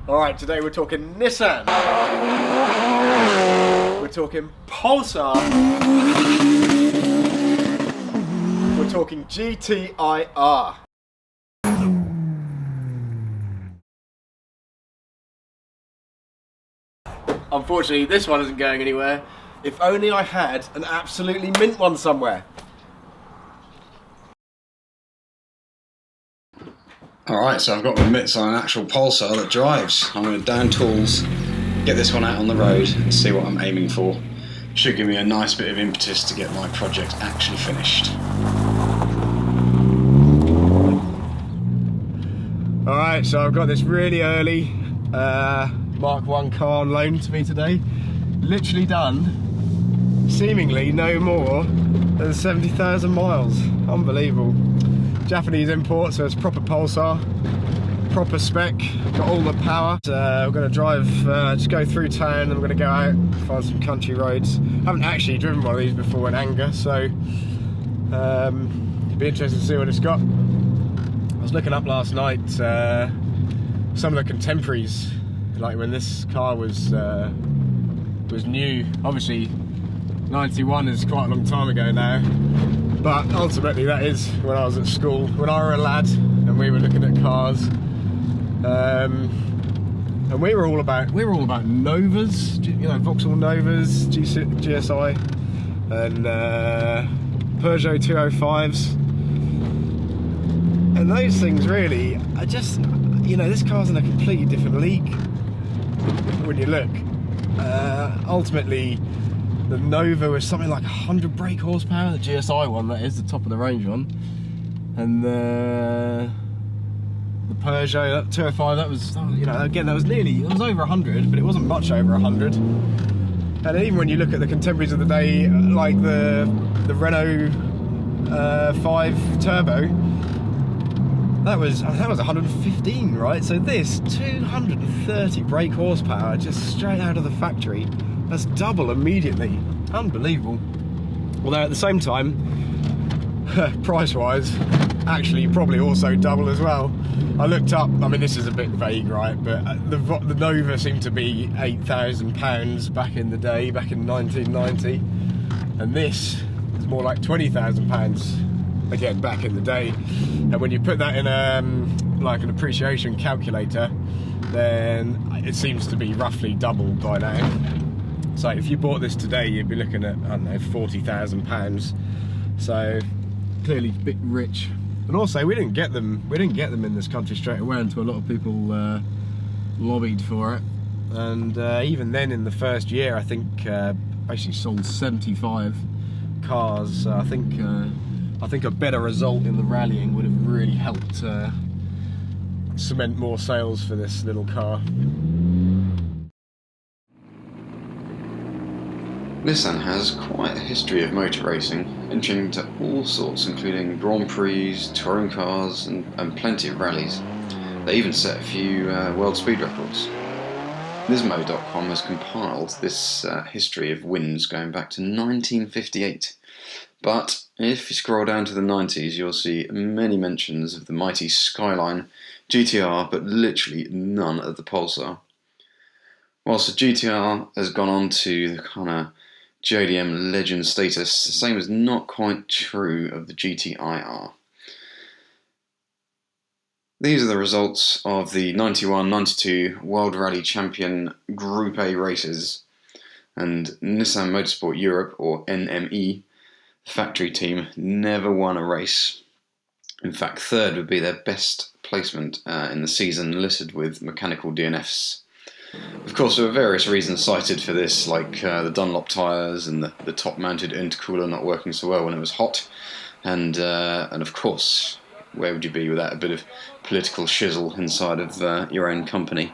Alright, today we're talking Nissan. We're talking Pulsar. We're talking GTIR. Unfortunately, this one isn't going anywhere. If only I had an absolutely mint one somewhere. Alright, so I've got my mitts on an actual Pulsar that drives. I'm going to down tools, get this one out on the road and see what I'm aiming for. Should give me a nice bit of impetus to get my project actually finished. Alright, so I've got this really early Mark 1 car on loan to me today. Literally done, seemingly no more than 70,000 miles. Unbelievable. Japanese import, so it's proper Pulsar, proper spec, got all the power. We're going to drive, just go through town, and we're going to go out, find some country roads. I haven't actually driven one of these before in anger, so it'd be interesting to see what it's got. I was looking up last night some of the contemporaries, like when this car was new. Obviously 91 is quite a long time ago now, but ultimately that is when I was at school, when I were a lad and we were looking at cars, and we were all about Novas, you know, Vauxhall Novas, GSI, and Peugeot 205s, and those things really are just, you know, this car's in a completely different league when you look. Ultimately, the Nova was something like 100 brake horsepower, the GSI one, that is, the top of the range one. And the Peugeot, that 205, that was, you know, again, that was over 100, but it wasn't much over 100. And even when you look at the contemporaries of the day, like the Renault 5 Turbo, that was 115, right? So this, 230 brake horsepower, just straight out of the factory. That's double immediately. Unbelievable. Although at the same time, price-wise, actually probably also double as well. I looked up, I mean this is a bit vague, right, but the Nova seemed to be £8,000 back in the day, back in 1990. And this is more like £20,000, again, back in the day. And when you put that in like an appreciation calculator, then it seems to be roughly doubled by now. So if you bought this today, you'd be looking at, I don't know, £40,000. So clearly a bit rich. And also, we didn't get them in this country straight away until a lot of people lobbied for it. And even then, in the first year, I think basically sold 75 cars. So I think a better result in the rallying would have really helped cement more sales for this little car. Nissan has quite a history of motor racing, entering into all sorts, including Grand Prix, touring cars, and plenty of rallies. They even set a few world speed records. Nismo.com has compiled this history of wins going back to 1958. But if you scroll down to the 90s, you'll see many mentions of the mighty Skyline, GTR, but literally none of the Pulsar. Whilst the GTR has gone on to the kind of JDM legend status, the same is not quite true of the GTIR. These are the results of the 91-92 World Rally Champion Group A races, and Nissan Motorsport Europe, or NME, the factory team, never won a race. In fact, third would be their best placement in the season, listed with mechanical DNFs. Of course, there were various reasons cited for this, like the Dunlop tyres and the top-mounted intercooler not working so well when it was hot, and of course, where would you be without a bit of political shizzle inside of your own company?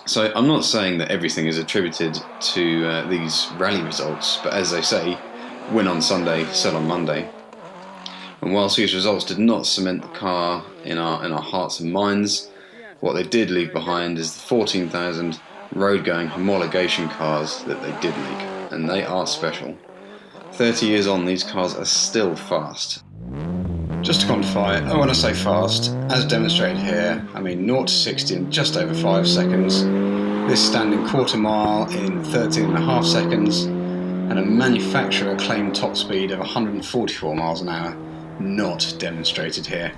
So I'm not saying that everything is attributed to these rally results, but as they say, win on Sunday, sell on Monday. And whilst these results did not cement the car in our hearts and minds, what they did leave behind is the 14,000 road-going homologation cars that they did make, and they are special. 30 years on, these cars are still fast. Just to quantify, and when I say fast, as demonstrated here, I mean 0 to 60 in just over 5 seconds, this standing quarter mile in 13.5 seconds, and a manufacturer claimed top speed of 144 miles an hour, not demonstrated here.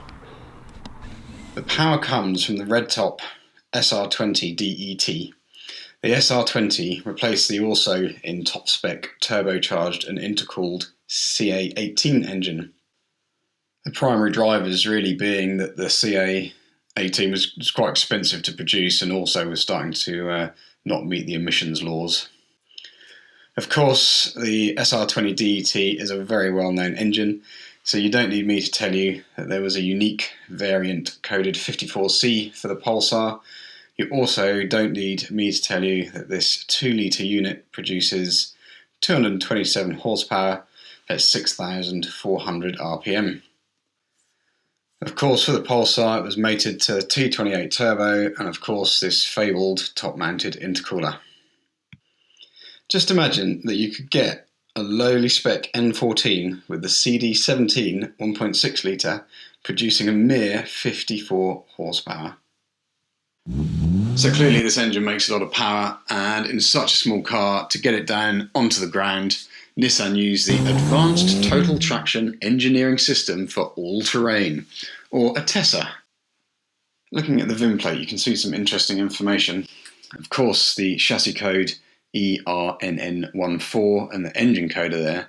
The power comes from the red top SR20 DET. The SR20 replaced the also in top spec turbocharged and intercooled CA18 engine. The primary drivers really being that the CA18 was quite expensive to produce and also was starting to not meet the emissions laws. Of course, the SR20 DET is a very well-known engine, so you don't need me to tell you that there was a unique variant coded 54C for the Pulsar. You also don't need me to tell you that this 2-litre unit produces 227 horsepower at 6,400 RPM. Of course, for the Pulsar, it was mated to T28 turbo and of course this fabled top-mounted intercooler. Just imagine that you could get a lowly spec N14 with the CD17 1.6 litre producing a mere 54 horsepower. So clearly this engine makes a lot of power, and in such a small car, to get it down onto the ground, Nissan used the Advanced Total Traction Engineering System for All-Terrain, or ATESA. Looking at the VIN plate, you can see some interesting information. Of course, the chassis code ERNN14 and the engine code are there,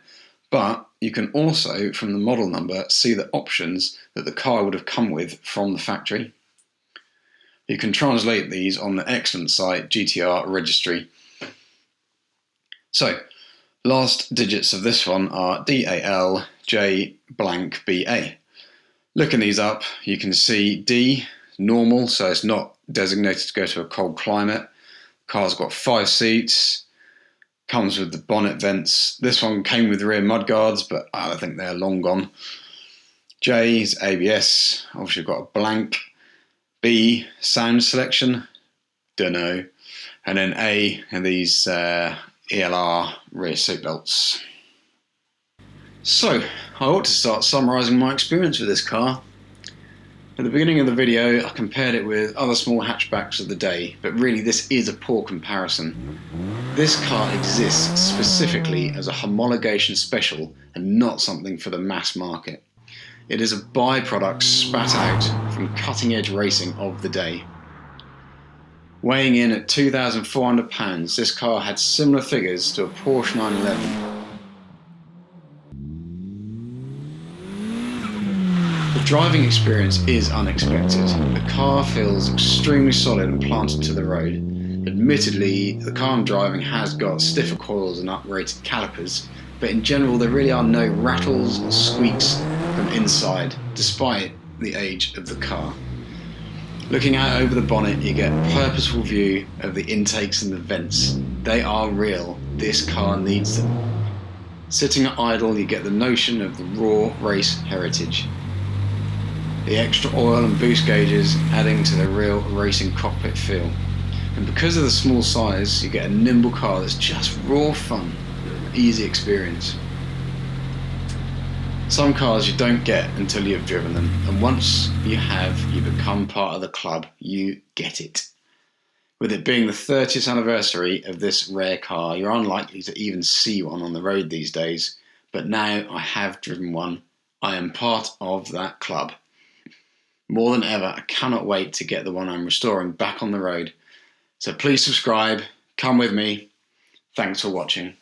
but you can also, from the model number, see the options that the car would have come with from the factory. You can translate these on the excellent site GTIR registry. So, last digits of this one are DALJ_BA. Looking these up, you can see D, normal, so it's not designated to go to a cold climate. Car's got 5 seats, comes with the bonnet vents. This one came with rear mudguards, but I think they're long gone. J is ABS, obviously got a blank. B, sound selection, dunno. And then A are these ELR rear seat belts. So, I ought to start summarising my experience with this car. At the beginning of the video, I compared it with other small hatchbacks of the day, but really this is a poor comparison. This car exists specifically as a homologation special and not something for the mass market. It is a byproduct spat out from cutting-edge racing of the day. Weighing in at £2,400, this car had similar figures to a Porsche 911. The driving experience is unexpected. The car feels extremely solid and planted to the road. Admittedly, the car I'm driving has got stiffer coils and uprated calipers, but in general there really are no rattles or squeaks from inside, despite the age of the car. Looking out over the bonnet, you get a purposeful view of the intakes and the vents. They are real. This car needs them. Sitting at idle, you get the notion of the raw race heritage. The extra oil and boost gauges adding to the real racing cockpit feel. And because of the small size, you get a nimble car that's just raw fun, easy experience. Some cars you don't get until you've driven them, and once you have, you become part of the club. You get it. With it being the 30th anniversary of this rare car, you're unlikely to even see one on the road these days, but now I have driven one. I am part of that club. More than ever, I cannot wait to get the one I'm restoring back on the road. So please subscribe, come with me. Thanks for watching.